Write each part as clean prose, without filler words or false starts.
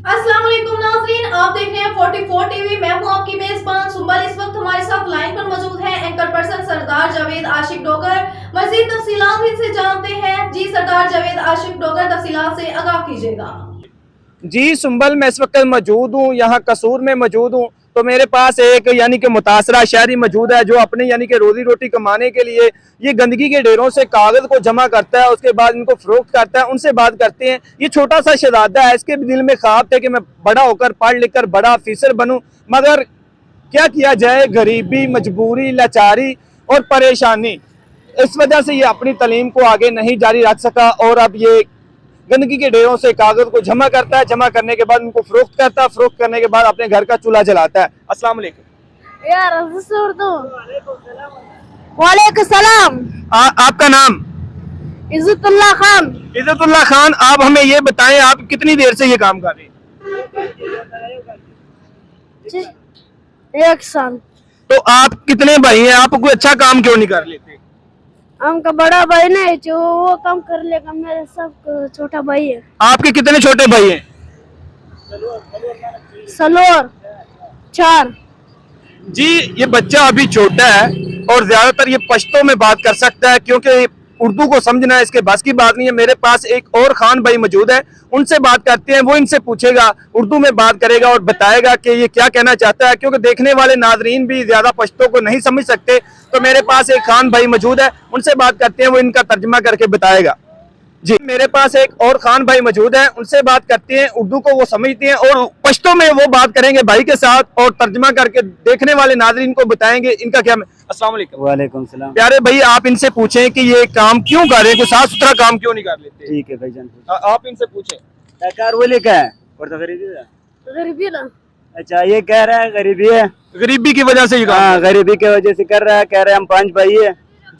अस्सलाम वालेकुम नाज़रीन, आप देख रहे हैं 44 टीवी। मैं हूं आपकी मेजबान सुंबल। इस वक्त हमारे साथ लाइन पर मौजूद है एंकर पर्सन सरदार जावेद आशिक डोगर। मजीद तफसीलात इनसे जानते हैं। जी सरदार जावेद आशिक डोगर, तफसीलात से आगाह कीजिएगा। जी सुंबल, मैं इस वक्त मौजूद हूँ, यहाँ कसूर में मौजूद हूँ। तो मेरे पास एक यानी कि मुतासरा शहरी मौजूद है जो अपने यानी कि रोजी रोटी कमाने के लिए ये गंदगी के ढेरों से कागज को जमा करता है, उसके बाद इनको फरोख्त करता है। उनसे बात करते हैं। ये छोटा सा शहजादा है, इसके दिल में ख्वाब थे कि मैं बड़ा होकर पढ़ लिख कर बड़ा अफसर बनूं, मगर क्या किया जाए, गरीबी, मजबूरी, लाचारी और परेशानी, इस वजह से ये अपनी तालीम को आगे नहीं जारी रख सका और अब ये गंदगी के ढेरों से कागज को जमा करता है। जमा करने के बाद उनको फरोख्त करता है, फरोख्त करने के बाद अपने घर का चूल्हा जलाता है। अस्सलाम वालेकुम। यार वालेकुम सलाम। आपका नाम? इज्जतुल्लाह खान। इज्जतुल्लाह खान, आप हमें ये बताएं, आप कितनी देर से ये काम कर रहे हैं? 1 साल। तो आप कितने भाई हैं? आप कोई अच्छा काम क्यों नहीं कर लेते? हमका बड़ा भाई नहीं जो वो काम कर लेगा, मेरे सब छोटा भाई है। आपके कितने छोटे भाई हैं? सलोर 4। जी, ये बच्चा अभी छोटा है और ज्यादातर ये पश्तो में बात कर सकता है, क्योंकि उर्दू को समझना इसके बस की बात नहीं है। मेरे पास एक और खान भाई मौजूद है, उनसे बात करते हैं। वो इनसे पूछेगा, उर्दू में बात करेगा और बताएगा कि ये क्या कहना चाहता है, क्योंकि देखने वाले नाजरीन भी ज्यादा पश्तो को नहीं समझ सकते। तो मेरे पास एक खान भाई मौजूद है, उनसे बात करते हैं, वो इनका तर्जमा करके बताएगा। जी, मेरे पास एक और खान भाई मौजूद है, उनसे बात करते हैं। उर्दू को वो समझते हैं और पश्तो में वो बात करेंगे भाई के साथ और तर्जमा करके देखने वाले नाजरीन को बताएंगे इनका क्या। अस्सलाम वालेकुम। वालेकुम सलाम। प्यारे भाई, आप इनसे पूछें कि ये काम क्यों कर रहे हैं, कोई साफ सुथरा काम क्यों नहीं कर लेते? ठीक है भाईजान। आप इनसे पूछें। कार बोले क्या है और तो गरीबी है। गरीबी ना। अच्छा, ये कह रहा है गरीबी है, गरीबी की वजह से ये काम। हाँ गरीबी की वजह से कर रहा है। कह रहे हैं हम 5 भाई है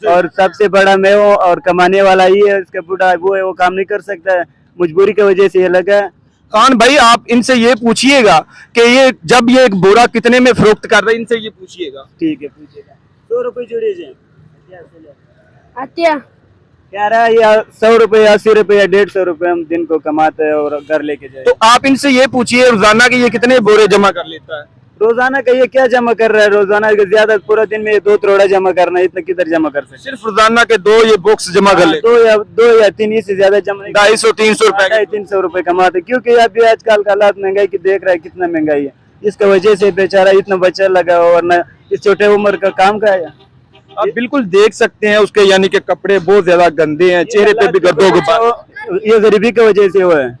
और सबसे बड़ा मैं हूँ और कमाने वाला ही है, इसका बूढ़ा वो है, वो काम नहीं कर सकता है, मजबूरी की वजह से ये लगा है। खान भाई, आप इनसे ये पूछिएगा कि ये जब ये एक बोरा कितने में फरोख्त कर रहे हैं, इनसे ये पूछिएगा। ठीक है, पूछेगा। 100 रुपये जोड़िए जी। आत्या कह रहा है ये 100 रुपये, 80 रुपये, 150 रुपये हम दिन को कमाते हैं और घर लेके जाए। तो आप इनसे ये पूछिए रोजाना के ये कितने बोरे जमा कर लेता है? रोजाना का ये क्या जमा कर रहा है? रोजाना का ज्यादा पूरा दिन में 2 त्रोड़ा जमा करना है, इतना किधर जमा कर सकते? सिर्फ रोजाना के 2 ये बॉक्स जमा कर लेते? 2 या 3, इससे ज्यादा जमा नहीं। 250-300 रुपए। 250-300 रुपए कमाते, क्योंकि अभी आजकल का हालात महंगाई की देख रहा है, कितना महंगाई है, इसका वजह से बेचारा इतना बच्चा लगा हुआ, वरना इस छोटे उम्र का काम का है। आप बिल्कुल देख सकते हैं उसके यानी कि कपड़े बहुत ज्यादा गंदे हैं, चेहरे पे भी गर्दों गुबार। ये गरीबी की वजह से हुआ है।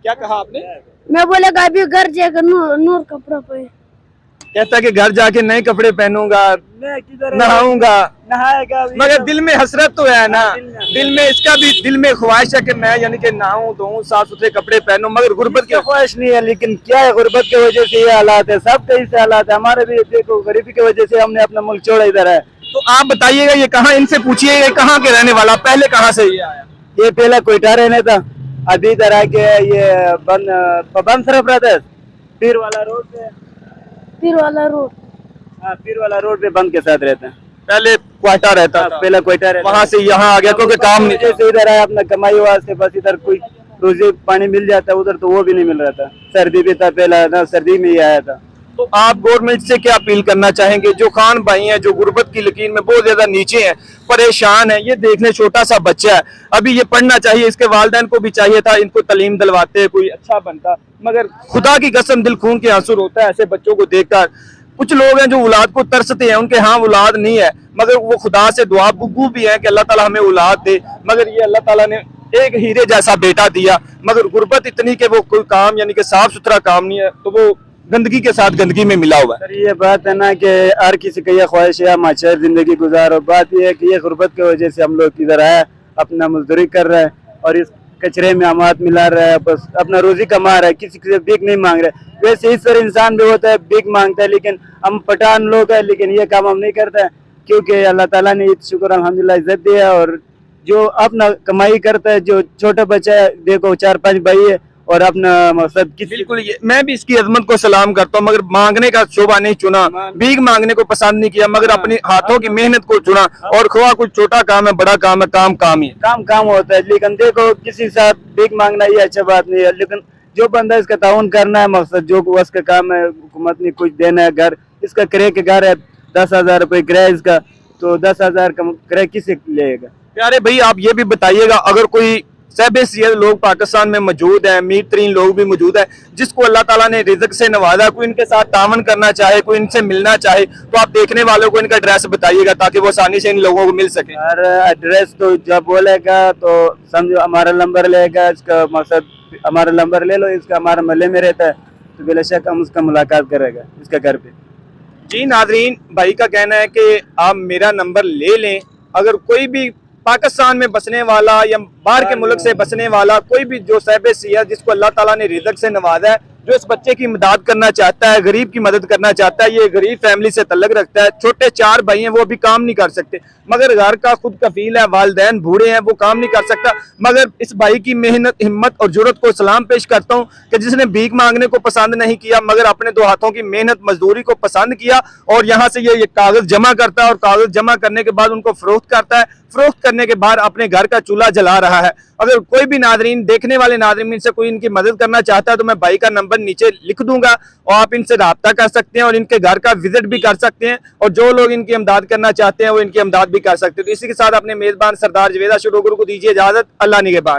क्या कहा आपने? मैं बोलेगा अभी घर जाकर नूर कपड़ा पे। कहता है कि घर जाके नए कपड़े पहनूंगा, नहाऊंगा, नहाएगा, मगर दिल में हसरत तो है ना, दिल में इसका भी दिल में ख्वाहिश है कि मैं यानी कि नहाऊं धोऊं, साफ सुथरे कपड़े पहनूं, मगर गुर्बत की ख्वाहिश नहीं है। लेकिन क्या है, गुर्बत की वजह से ये हालात है, सब कहीं से हालात है। हमारे भी देखो, गरीबी की वजह से हमने अपना मुल्क छोड़ा इधर है। तो आप बताइएगा ये कहाँ, इनसे पूछिए कहाँ के रहने वाला, पहले कहाँ से ये आया? ये पहला कोयटा रहने था, अभी इधर आके ये बन सरफ रहता है, पीर वाला रोड पे। फिर वाला रोड। हाँ, पीर वाला रोड पे बंद के साथ रहता है। पहले क्वार्टर रहता था, पहला कोयटा रहता, वहाँ से यहाँ आ गया क्योंकि काम नहीं था। जैसे इधर आया अपना कमाई वास्ते, बस इधर कोई रोजी पानी मिल जाता है, उधर तो वो भी नहीं मिल रहा था। सर्दी भी था, पहला ना सर्दी में ही आया था। तो आप गवर्नमेंट से क्या अपील करना चाहेंगे? जो खान भाई हैं जो गुर्बत की लकीर में बहुत ज्यादा नीचे हैं, परेशान है, ये देखने छोटा सा बच्चा है, अभी ये पढ़ना चाहिए, इसके वालिदैन को भी चाहिए था इनको तालीम दिलवाते, कोई अच्छा बनता, मगर खुदा की कसम दिल खून के आंसू रोता है ऐसे बच्चों को देखकर। कुछ लोग हैं जो औलाद को तरसते हैं, उनके यहाँ औलाद नहीं है, मगर वो खुदा से दुआ गुगू भी है कि अल्लाह ताला हमें औलाद दे, मगर ये अल्लाह ताला ने एक हीरे जैसा बेटा दिया, मगर गुर्बत इतनी कि वो कोई काम यानी कि साफ सुथरा काम नहीं है, तो वो गंदगी के साथ गंदगी में मिला हुआ है। सर ये बात है ना कि हर किसी की यह ख्वाहिश है हम अच्छा जिंदगी गुजारो। बात यह है कि ये गुर्बत की वजह से हम लोग इधर आए, अपना मजदूरी कर रहे हैं और इस कचरे में हम हाथ मिला रहे हैं, बस अपना रोजी कमा रहे हैं, किसी से भीख नहीं मांग रहे। वैसे इस तरह इंसान भी होता है, भीख मांगता है, लेकिन हम पठान लोग हैं, लेकिन ये काम हम नहीं करते हैं, क्योंकि अल्लाह ताला ने शुक्र अल्हम्दुलिल्लाह इज्जत दिया। और जो अपना कमाई करता है, जो छोटा बच्चा है, देखो 4-5 भाई है और अपना मकसद बिल्कुल ये मैं भी इसकी अजमत को सलाम करता हूँ, मगर मांगने का शोभा नहीं चुना, भीख मांगने को पसंद नहीं किया, मगर अपनी हाथों की मेहनत को चुना। और खुआ कुछ छोटा काम है, बड़ा काम है, काम काम ही काम होता है। लेकिन देखो किसी साथ भीख मांगना ये अच्छा बात नहीं है, लेकिन जो बंदा इसका ताउन करना है, मकसद जो बस का काम है, हुकूमत ने कुछ देना है, घर इसका किराए के घर है, 10,000 रुपये किराया इसका, तो 10,000 का किराया किसे लेगा। प्यारे भाई आप ये भी बताइएगा, अगर कोई सहबेसियत लोग पाकिस्तान में मौजूद हैं, अमीर तरीन लोग भी मौजूद हैं, जिसको अल्लाह ताला ने रिज़्क से नवाजा, कोई इनके साथ तावन करना चाहे, कोई इनसे मिलना चाहे, तो आप देखने वालों को इनका एड्रेस बताइएगा ताकि वो आसानी से इन लोगों को मिल सके। और एड्रेस तो जब बोलेगा तो समझो हमारा नंबर लेगा, इसका मकसद हमारा नंबर ले लो, इसका हमारे महल्ले में रहता है, तो बेशक हम उसका मुलाकात करेगा इसका घर पे। जी नाजरीन, भाई का कहना है कि आप मेरा नंबर ले लें, अगर कोई भी पाकिस्तान में बसने वाला या बाहर के मुल्क से बसने वाला कोई भी जो सहबेसियत जिसको अल्लाह ताला ने रिज़्क से नवाजा है, जो इस बच्चे की मदद करना चाहता है, गरीब की मदद करना चाहता है, ये गरीब फैमिली से तल्लक रखता है, छोटे 4 भाई हैं, वो भी काम नहीं कर सकते, मगर घर का खुद कफील है, वालिदैन बूढ़े हैं, वो काम नहीं कर सकता, मगर इस भाई की मेहनत, हिम्मत और जुर्रत को सलाम पेश करता हूँ कि जिसने भीख मांगने को पसंद नहीं किया, मगर अपने 2 हाथों की मेहनत मजदूरी को पसंद किया और यहाँ से ये कागज जमा करता है और कागज जमा करने के बाद उनको फरोख्त करता है, फरोख्त करने के बाद अपने घर का चूल्हा जला रहा है। अगर कोई भी नाजरीन, देखने वाले नाजरीन से कोई इनकी मदद करना चाहता है तो मैं भाई का नंबर नीचे लिख दूंगा और आप इनसे राब्ता कर सकते हैं और इनके घर का विजिट भी कर सकते हैं, और जो लोग इनकी इमदाद करना चाहते हैं वो इनकी इमदाद भी कर सकते हैं। तो इसी के साथ अपने मेजबान सरदार जवेद आशिक डोगर को दीजिए इजाजत। अल्लाह निगहबान।